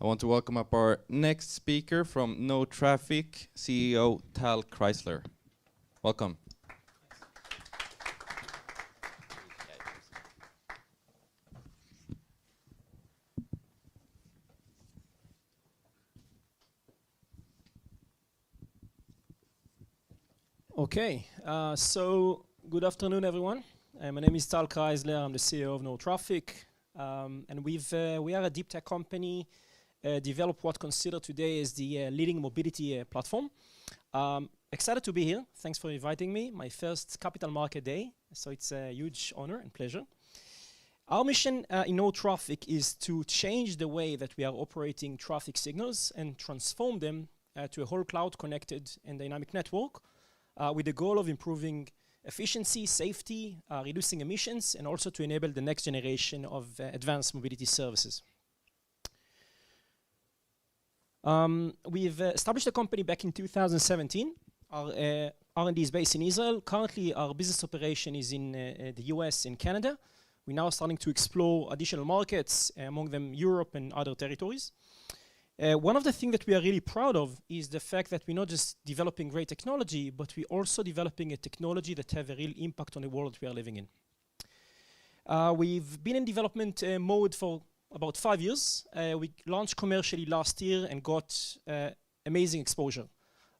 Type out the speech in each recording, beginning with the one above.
I want to welcome up our next speaker from NoTraffic, CEO Tal Chrysler. Welcome. Okay, so good afternoon, everyone. My name is Tal Chrysler. I'm the CEO of NoTraffic, and we are a deep tech company. Develop what considered today as the leading mobility platform. Excited to be here. Thanks for inviting me. My first Capital Market Day, so it's a huge honor and pleasure. Our mission in NoTraffic is to change the way that we are operating traffic signals and transform them to a whole cloud-connected and dynamic network with the goal of improving efficiency, safety, reducing emissions, and also to enable the next generation of advanced mobility services. We've established a company back in 2017. Our R&D is based in Israel. Currently, our business operation is in the US and Canada. We're now starting to explore additional markets, among them Europe and other territories. One of the things that we are really proud of is the fact that we're not just developing great technology, but we're also developing a technology that has a real impact on the world we are living in. We've been in development mode for about 5 years. We launched commercially last year and got amazing exposure.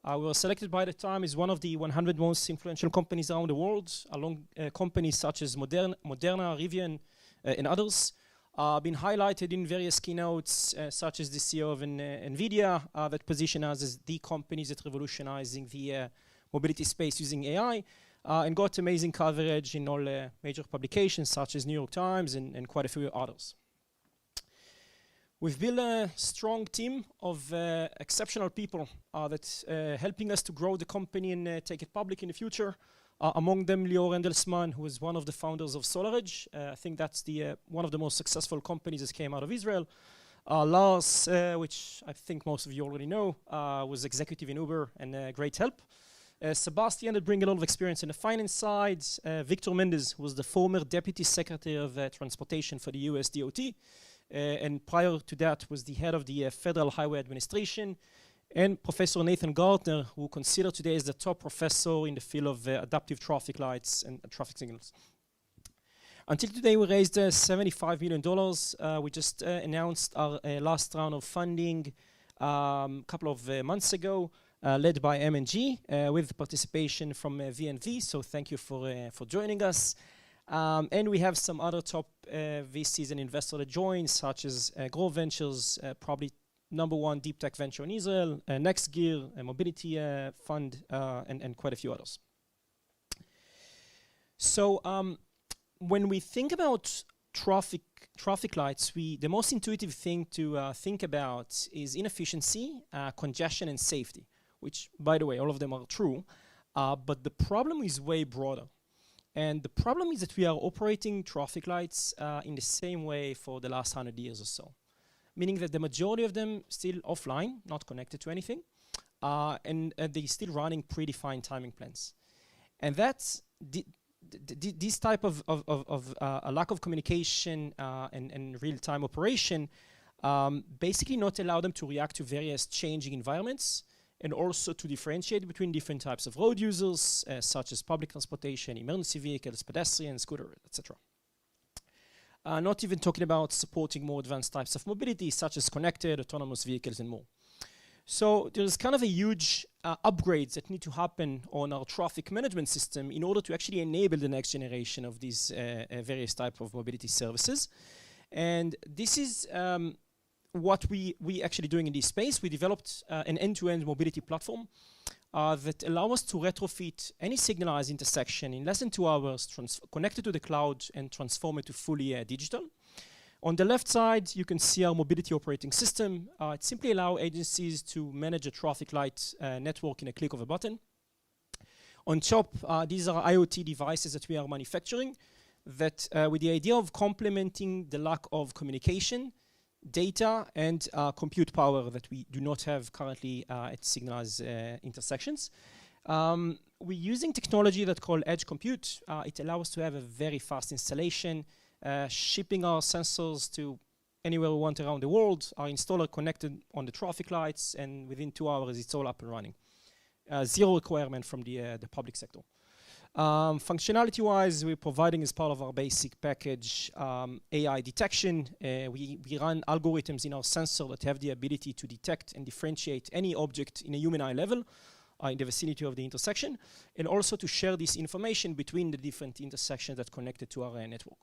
We were selected by the time as one of the 100 most influential companies around the world, along companies such as Moderna, Rivian, and others. Been highlighted in various keynotes, such as the CEO of NVIDIA, that position us as the companies that revolutionizing the mobility space using AI, and got amazing coverage in all major publications such as New York Times and quite a few others. We've built a strong team of exceptional people that's helping us to grow the company and take it public in the future. Among them, Lior Endelsman, who is one of the founders of SolarEdge. I think that's one of the most successful companies that came out of Israel. Lars, which I think most of you already know, was executive in Uber and great help. Sebastian that bring a lot of experience in the finance side. Victor Mendez, who was the former Deputy Secretary of Transportation for the US DOT. And prior to that was the head of the Federal Highway Administration, and Professor Nathan Gartner, who considered today as the top professor in the field of adaptive traffic lights and traffic signals. Until today, we raised $75 million. We just announced our last round of funding a couple of months ago, led by M&G, with participation from VNV. So thank you for joining us. And we have some other top VCs and investors that join, such as Grove Ventures, probably #1 deep tech venture in Israel, NextGear, a mobility fund, and quite a few others. So when we think about traffic lights, the most intuitive thing to think about is inefficiency, congestion, and safety, which, by the way, all of them are true. But the problem is way broader. And the problem is that we are operating traffic lights in the same way for the last 100 years or so, meaning that the majority of them still offline, not connected to anything, and they're still running predefined timing plans. And that's this type of a lack of communication and real-time operation basically not allow them to react to various changing environments, and also to differentiate between different types of road users, such as public transportation, emergency vehicles, pedestrians, scooters, etc. Not even talking about supporting more advanced types of mobility, such as connected, autonomous vehicles, and more. So there's kind of a huge upgrades that need to happen on our traffic management system in order to actually enable the next generation of these various types of mobility services. And this is what we actually doing in this space. We developed an end-to-end mobility platform that allow us to retrofit any signalized intersection in less than 2 hours, connect it to the cloud, and transform it to fully digital. On the left side, you can see our mobility operating system. It simply allows agencies to manage a traffic light network in a click of a button. On top, these are IoT devices that we are manufacturing that with the idea of complementing the lack of communication, data, and compute power that we do not have currently at signalized intersections. We're using technology that's called edge compute. It allows us to have a very fast installation, shipping our sensors to anywhere we want around the world. Our installer connected on the traffic lights, and within 2 hours, it's all up and running. Zero requirement from the public sector. Functionality-wise, we're providing as part of our basic package AI detection. We run algorithms in our sensor that have the ability to detect and differentiate any object in a human eye level in the vicinity of the intersection, and also to share this information between the different intersections that connected to our network.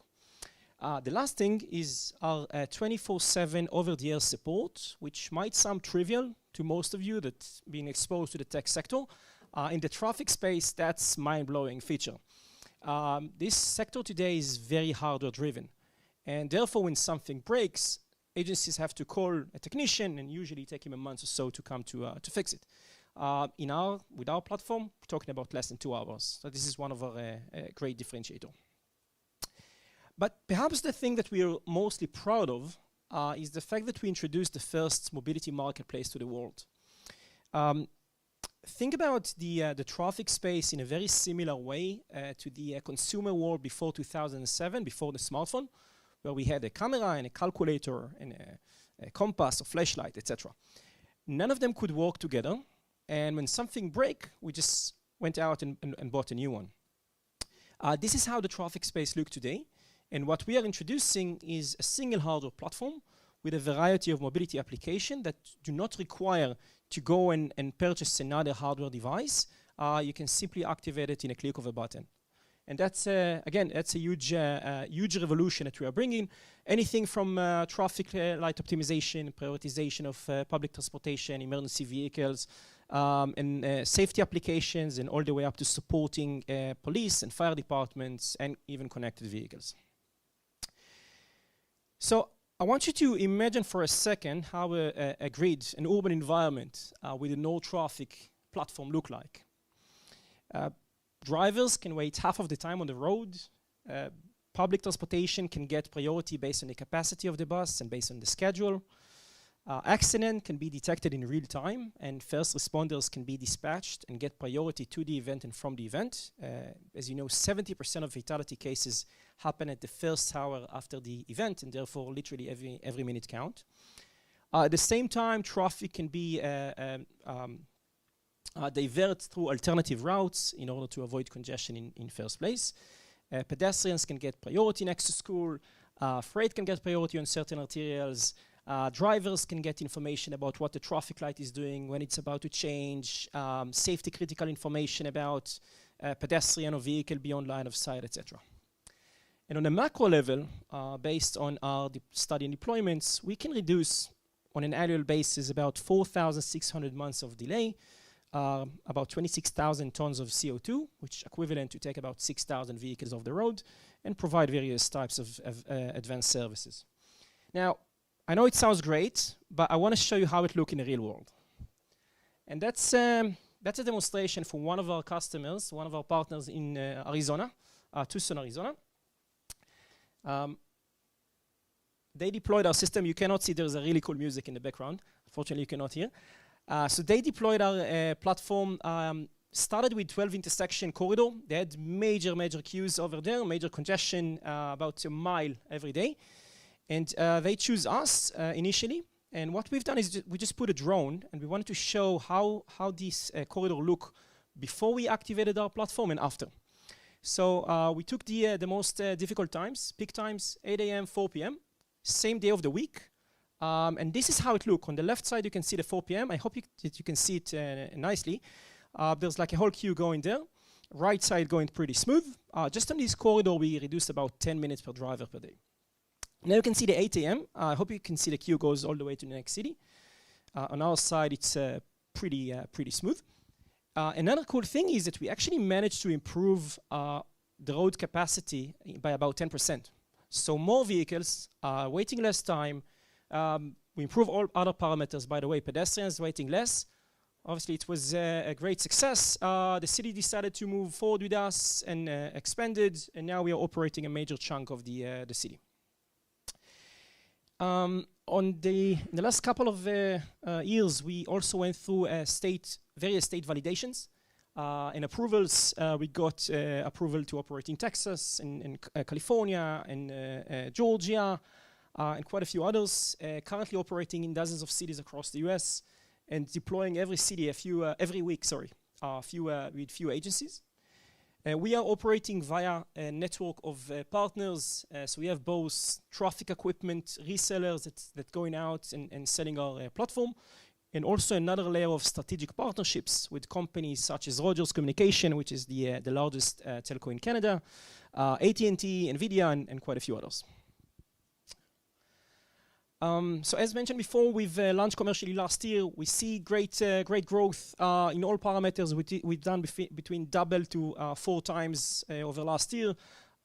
The last thing is our 24/7 over-the-air support, which might sound trivial to most of you that being exposed to the tech sector. In the traffic space, that's mind-blowing feature. This sector today is very hardware-driven, and therefore, when something breaks, agencies have to call a technician, and usually take him a month or so to come to fix it. With our platform, we're talking about less than 2 hours. So this is one of our great differentiator. But perhaps the thing that we are mostly proud of is the fact that we introduced the first mobility marketplace to the world. Think about the traffic space in a very similar way to the consumer world before 2007, before the smartphone, where we had a camera and a calculator and a compass, a flashlight, etc. None of them could work together, and when something break, we just went out and bought a new one. This is how the traffic space looks today, and what we are introducing is a single hardware platform with a variety of mobility applications that do not require to go and purchase another hardware device. You can simply activate it in a click of a button. And that's, again, that's a huge revolution that we are bringing. Anything from traffic light optimization, prioritization of public transportation, emergency vehicles, and safety applications, and all the way up to supporting police and fire departments, and even connected vehicles. So I want you to imagine for a second how a grid, an urban environment with a NoTraffic platform look like. Drivers can wait half of the time on the road. Public transportation can get priority based on the capacity of the bus and based on the schedule. Accident can be detected in real time, and first responders can be dispatched and get priority to the event and from the event. As you know, 70% of fatality cases happen at the first hour after the event, and therefore literally every minute count. At the same time, traffic can be divert through alternative routes in order to avoid congestion in first place. Pedestrians can get priority next to school. Freight can get priority on certain arterials. Drivers can get information about what the traffic light is doing, when it's about to change, safety critical information about pedestrian or vehicle beyond line of sight, etc. And on a macro level, based on our study and deployments, we can reduce on an annual basis about 4,600 months of delay, about 26,000 tons of CO2, which equivalent to take about 6,000 vehicles off the road, and provide various types of advanced services. Now, I know it sounds great, but I want to show you how it looks in the real world. And that's a demonstration from one of our customers, one of our partners in Arizona, Tucson, Arizona. They deployed our system. You cannot see there's a really cool music in the background. Unfortunately, you cannot hear. So they deployed our platform, started with 12 intersection corridor. They had major queues over there, major congestion, about a mile every day. And they choose us initially. And what we've done is we just put a drone, and we wanted to show how this corridor look before we activated our platform and after. So we took the most difficult times, peak times, 8 a.m., 4 p.m., same day of the week. And this is how it looks. On the left side, you can see the 4 p.m. I hope that you can see it nicely. There's like a whole queue going there. Right side going pretty smooth. Just on this corridor, we reduced about 10 minutes per driver per day. Now you can see the 8 a.m. I hope you can see the queue goes all the way to the next city. On our side, it's pretty smooth. Another cool thing is that we actually managed to improve the road capacity by about 10%. So more vehicles, waiting less time. We improve all other parameters, by the way. Pedestrians waiting less. Obviously, it was a great success. The city decided to move forward with us and expanded, and now we are operating a major chunk of the city. In the last couple of years, we also went through various state validations and approvals. We got approval to operate in Texas, in California, in Georgia, and quite a few others, currently operating in dozens of cities across the US and deploying every city every week, with few agencies. We are operating via a network of partners. So we have both traffic equipment resellers that going out and selling our platform, and also another layer of strategic partnerships with companies such as Rogers Communication, which is the largest telco in Canada, AT&T, NVIDIA, and quite a few others. So as mentioned before, we've launched commercially last year. We see great growth in all parameters. We've done between double to 4 times over last year.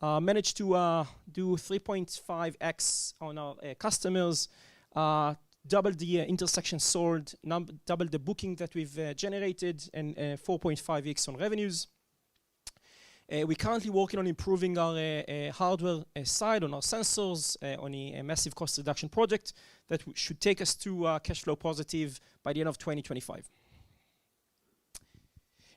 Managed to do 3.5x on our customers, double the intersection sold, double the booking that we've generated, and 4.5x on revenues. We're currently working on improving our hardware side on our sensors on a massive cost reduction project that should take us to cash flow positive by the end of 2025.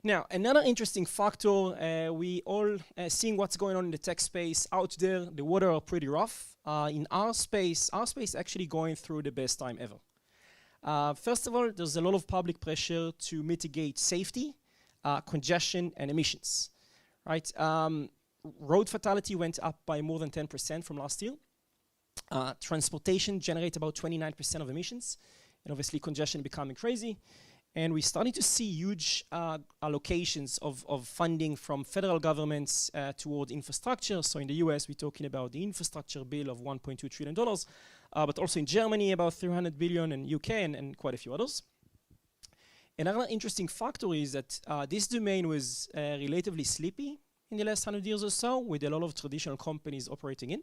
Now, another interesting factor, we all seeing what's going on in the tech space out there. The water are pretty rough. In our space actually going through the best time ever. First of all, there's a lot of public pressure to mitigate safety, congestion, and emissions. Right, road fatality went up by more than 10% from last year. Transportation generates about 29% of emissions, and obviously congestion becoming crazy. And we're starting to see huge allocations of funding from federal governments toward infrastructure. So in the US, we're talking about the infrastructure bill of $1.2 trillion, but also in Germany, about 300 billion, and UK, and quite a few others. Another interesting factor is that this domain was relatively sleepy in the last 100 years or so, with a lot of traditional companies operating in.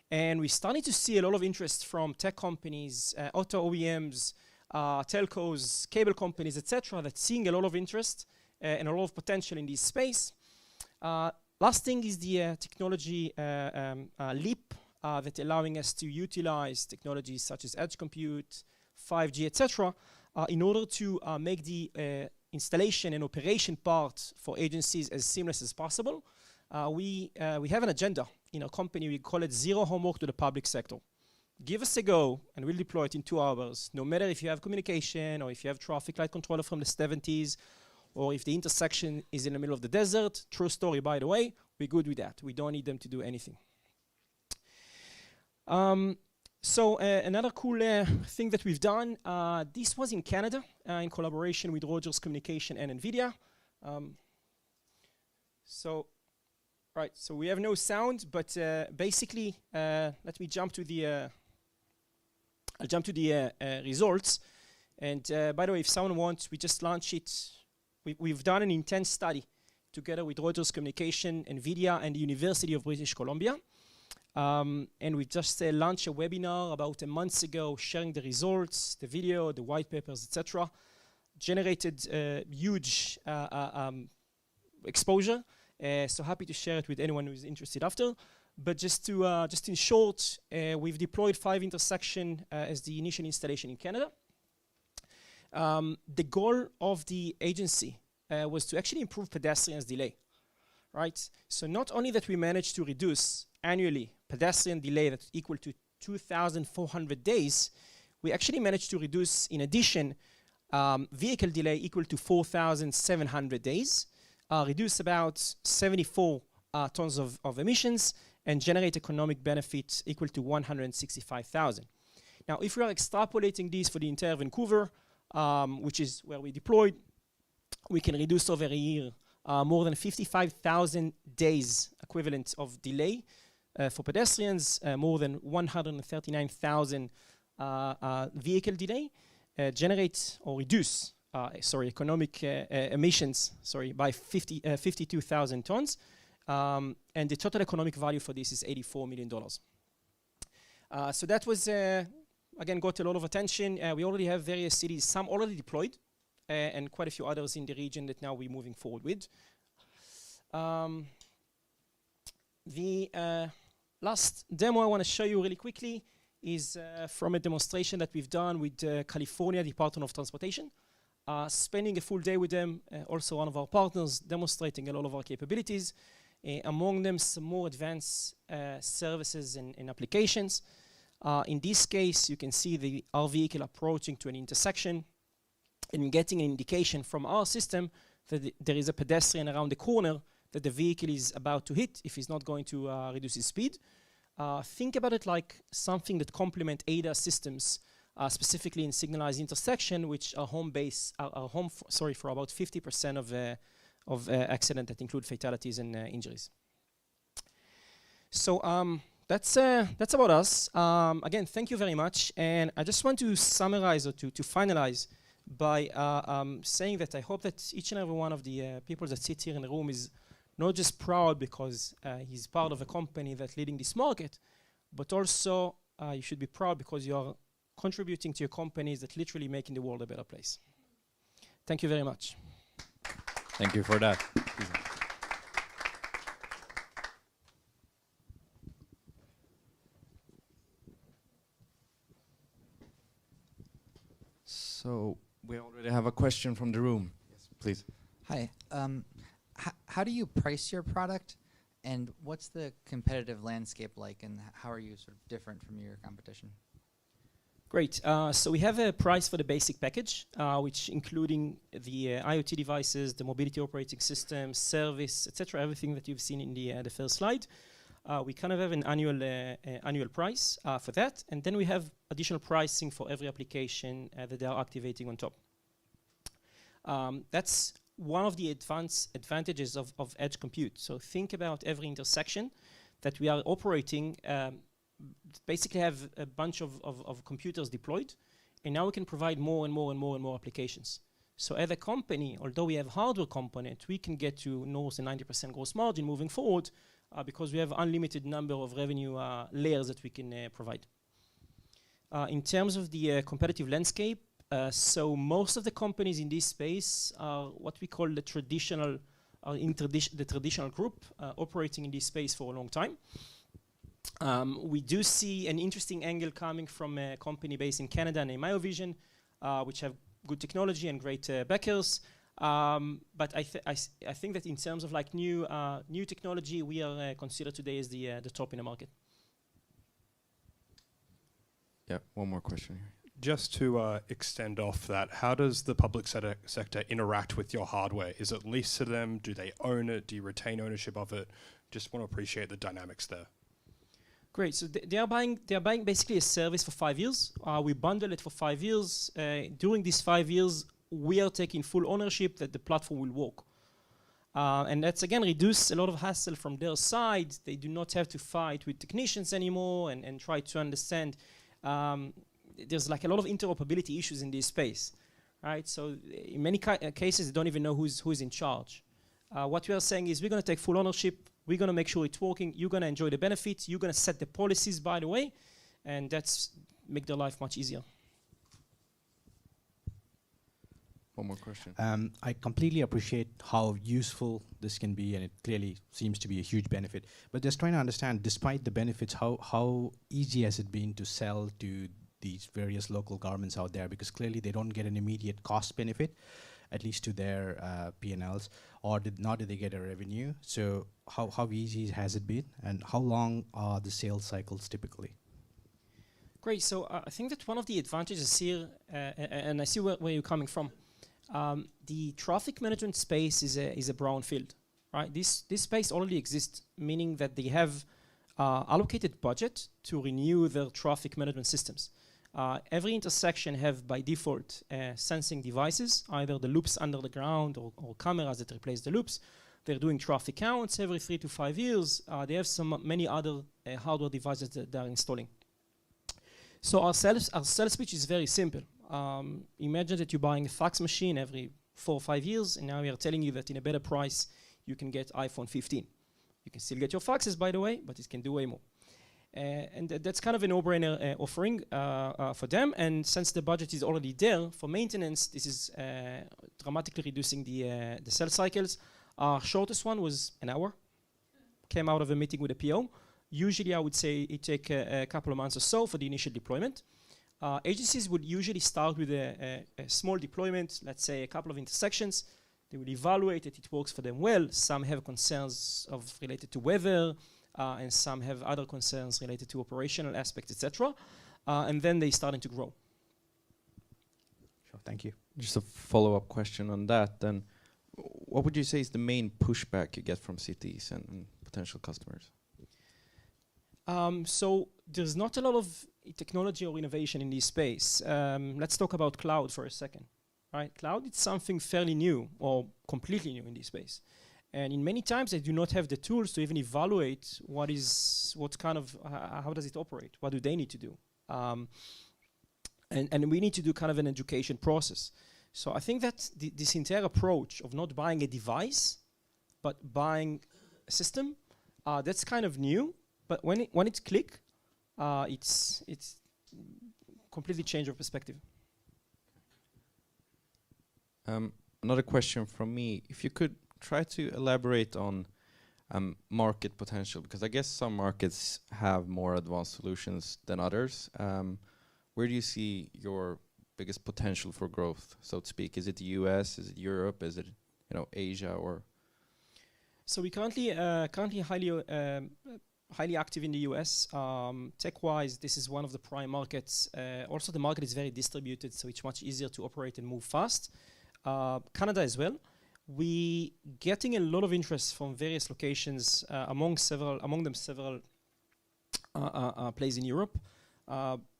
And we're starting to see a lot of interest from tech companies, auto OEMs, telcos, cable companies, etc., that's seeing a lot of interest and a lot of potential in this space. Last thing is the technology leap that's allowing us to utilize technologies such as edge compute, 5G, etc., in order to make the installation and operation part for agencies as seamless as possible. We have an agenda in our company. We call it zero homework to the public sector. Give us a go and we'll deploy it in 2 hours, no matter if you have communication or if you have traffic light controller from the 70s, or if the intersection is in the middle of the desert. True story, by the way. We're good with that. We don't need them to do anything. So another cool thing that we've done, this was in Canada in collaboration with Rogers Communication and NVIDIA. So we have no sound, but basically, let me jump to the I'll jump to the results. And by the way, if someone wants, we just launched it. We've done an intense study together with Rogers Communication, NVIDIA, and the University of British Columbia. And we just launched a webinar about a month ago, sharing the results, the video, the white papers, etc. Generated huge exposure. So happy to share it with anyone who's interested after. But just in short, we've deployed 5 intersections as the initial installation in Canada. The goal of the agency was to actually improve pedestrians' delay, right? So not only that we managed to reduce annually pedestrian delay that's equal to 2,400 days, we actually managed to reduce, in addition, vehicle delay equal to 4,700 days, reduce about 74 tons of emissions, and generate economic benefit equal to 165,000. Now, if we are extrapolating this for the entire Vancouver, which is where we deployed, we can reduce over a year more than 55,000 days equivalent of delay for pedestrians, more than 139,000 vehicle delay, generate or reduce, economic emissions, by 52,000 tons. And the total economic value for this is $84 million. So that was, again, got a lot of attention. We already have various cities, some already deployed, and quite a few others in the region that now we're moving forward with. The last demo I want to show you really quickly is from a demonstration that we've done with California Department of Transportation. Spending a full day with them, also one of our partners, demonstrating a lot of our capabilities. Among them, some more advanced services and applications. In this case, you can see our vehicle approaching to an intersection and getting an indication from our system that there is a pedestrian around the corner that the vehicle is about to hit if he's not going to reduce his speed. Think about it like something that complement ADAS systems, specifically in signalized intersection, which are home for about 50% of accidents that include fatalities and injuries. So that's about us. Again, thank you very much. And I just want to summarize or to finalize by saying that I hope that each and every one of the people that sit here in the room is not just proud because he's part of a company that's leading this market, but also you should be proud because you are contributing to your companies that literally making the world a better place. Thank you very much. Thank you for that. So we already have a question from the room. Yes, please. Hi. How do you price your product, and what's the competitive landscape like, and how are you sort of different from your competition? Great. So we have a price for the basic package, which including the IoT devices, the mobility operating system, service, etc., everything that you've seen in the first slide. We kind of have an annual price for that, and then we have additional pricing for every application that they are activating on top. That's one of the advantages of edge compute. So think about every intersection that we are operating, basically have a bunch of computers deployed, and now we can provide more and more applications. So as a company, although we have hardware component, we can get to north of 90% gross margin moving forward because we have unlimited number of revenue layers that we can provide. In terms of the competitive landscape, so most of the companies in this space are what we call the traditional group operating in this space for a long time. We do see an interesting angle coming from a company based in Canada named Myovision, which have good technology and great backers. But I think that in terms of like new technology, we are considered today as the top in the market. Yeah, one more question here. Just to extend off that, how does the public sector interact with your hardware? Is it leased to them? Do they own it? Do you retain ownership of it? Just want to appreciate the dynamics there. Great. So they are buying basically a service for 5 years. We bundle it for 5 years. During these 5 years, we are taking full ownership that the platform will work. And that's, again, reduce a lot of hassle from their side. They do not have to fight with technicians anymore and try to understand. There's like a lot of interoperability issues in this space, right? So in many cases, they don't even know who's in charge. What we are saying is we're going to take full ownership. We're going to make sure it's working. You're going to enjoy the benefits. You're going to set the policies, by the way, and that's make their life much easier. One more question. I completely appreciate how useful this can be, and it clearly seems to be a huge benefit. But just trying to understand, despite the benefits, how easy has it been to sell to these various local governments out there? Because clearly they don't get an immediate cost benefit, at least to their P&Ls, or nor do they get a revenue. So how easy has it been, and how long are the sales cycles typically? Great. So I think that one of the advantages here, and I see where you're coming from, the traffic management space is a brown field, right? This space already exists, meaning that they have allocated budget to renew their traffic management systems. Every intersection have by default sensing devices, either the loops under the ground or cameras that replace the loops. They're doing traffic counts every 3 to 5 years. They have many other hardware devices that they're installing. So our sales pitch is very simple. Imagine that you're buying a fax machine every 4 or 5 years, and now we are telling you that in a better price, you can get iPhone 15. You can still get your faxes, by the way, but it can do way more. And that's kind of a no-brainer offering for them. And since the budget is already there for maintenance, this is dramatically reducing the sales cycles. Our shortest one was an hour. Came out of a meeting with a PO. Usually, I would say it take a couple of months or so for the initial deployment. Agencies would usually start with a small deployment, let's say a couple of intersections. They would evaluate that it works for them well. Some have concerns related to weather, and some have other concerns related to operational aspects, etc. And then they starting to grow. Sure, thank you. Just a follow-up question on that, then. What would you say is the main pushback you get from cities and potential customers? So there's not a lot of technology or innovation in this space. Let's talk about cloud for a second. Right? Cloud is something fairly new or completely new in this space. And in many times they do not have the tools to even evaluate how does it operate? What do they need to do? And we need to do kind of an education process. So I think that this entire approach of not buying a device, but buying a system, that's kind of new. But when it's click, it's completely change your perspective. Another question from me. If you could try to elaborate on market potential, because I guess some markets have more advanced solutions than others. Where do you see your biggest potential for growth, so to speak? Is it the US? Is it Europe? Is it Asia? Or so we currently highly active in the US. Tech-wise, this is one of the prime markets. Also, the market is very distributed, so it's much easier to operate and move fast. Canada as well. We getting a lot of interest from various locations, among them several places in Europe.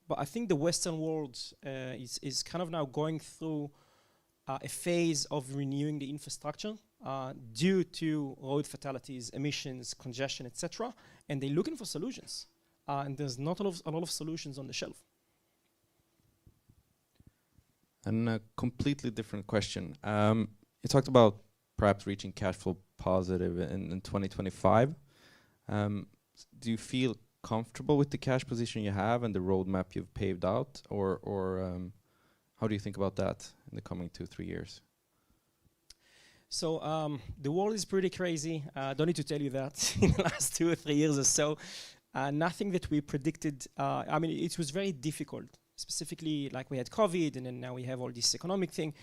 But I think the Western world is kind of now going through a phase of renewing the infrastructure due to road fatalities, emissions, congestion, etc. And they're looking for solutions. And there's not a lot of solutions on the shelf. And a completely different question. You talked about perhaps reaching cash flow positive in 2025. Do you feel comfortable with the cash position you have and the roadmap you've paved out, or how do you think about that in the coming 2-3 years? So the world is pretty crazy. Don't need to tell you that in the last 2 or 3 years or so. Nothing that we predicted. I mean, it was very difficult, specifically like we had COVID and then now we have all this economic thing.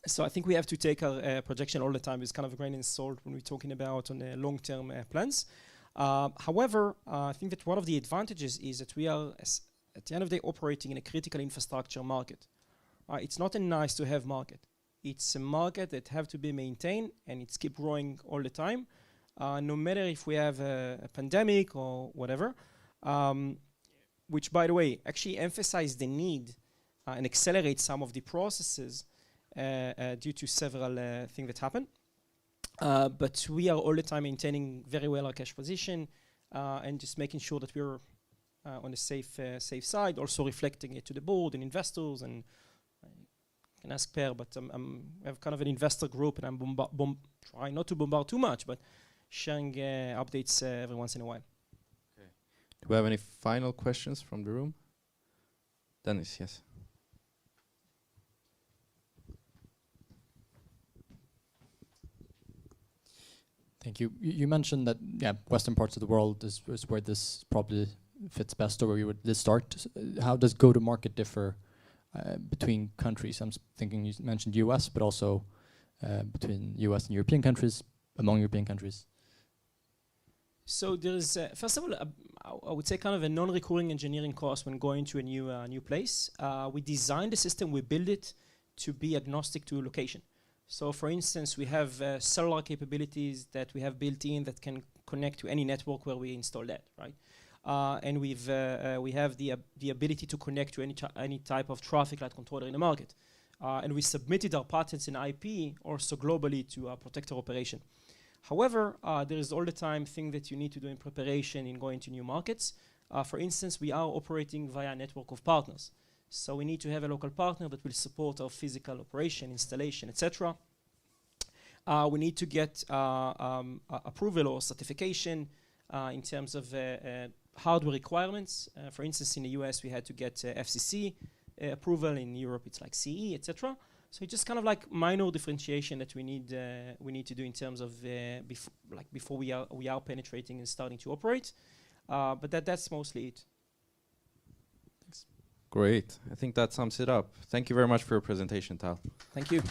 So I think we have to take our projection all the time with kind of a grain of salt when we're talking about on long-term plans. However, I think that one of the advantages is that we are, at the end of the day, operating in a critical infrastructure market. It's not a nice to have market. It's a market that have to be maintained and it's keep growing all the time, no matter if we have a pandemic or whatever, which, by the way, actually emphasize the need and accelerate some of the processes due to several things that happen. But we are all the time maintaining very well our cash position and just making sure that we're on the safe side, also reflecting it to the board and investors. And I can ask Per, but I have kind of an investor group and I'm trying not to bombard too much, but sharing updates every once in a while. Okay. Do we have any final questions from the room? Dennis, yes. Thank you. You mentioned that Western parts of the world is where this probably fits best, or where you would start. How does go-to-market differ between countries? I'm thinking you mentioned US, but also between US and European countries, among European countries. So there is, first of all, I would say kind of a non-recurring engineering cost when going to a new place. We designed the system, we build it to be agnostic to location. So for instance, we have cellular capabilities that we have built in that can connect to any network where we install that, right? And we have the ability to connect to any type of traffic light controller in the market. And we submitted our patents in IP also globally to protect our operation. However, there is all the time thing that you need to do in preparation in going to new markets. For instance, we are operating via a network of partners. So we need to have a local partner that will support our physical operation, installation, etc. We need to get approval or certification in terms of hardware requirements. For instance, in the US, we had to get FCC approval. In Europe, it's like CE, etc. So it's just kind of like minor differentiation that we need to do in terms of before we are penetrating and starting to operate. But that's mostly it. Great. I think that sums it up. Thank you very much for your presentation, Tal. Thank you.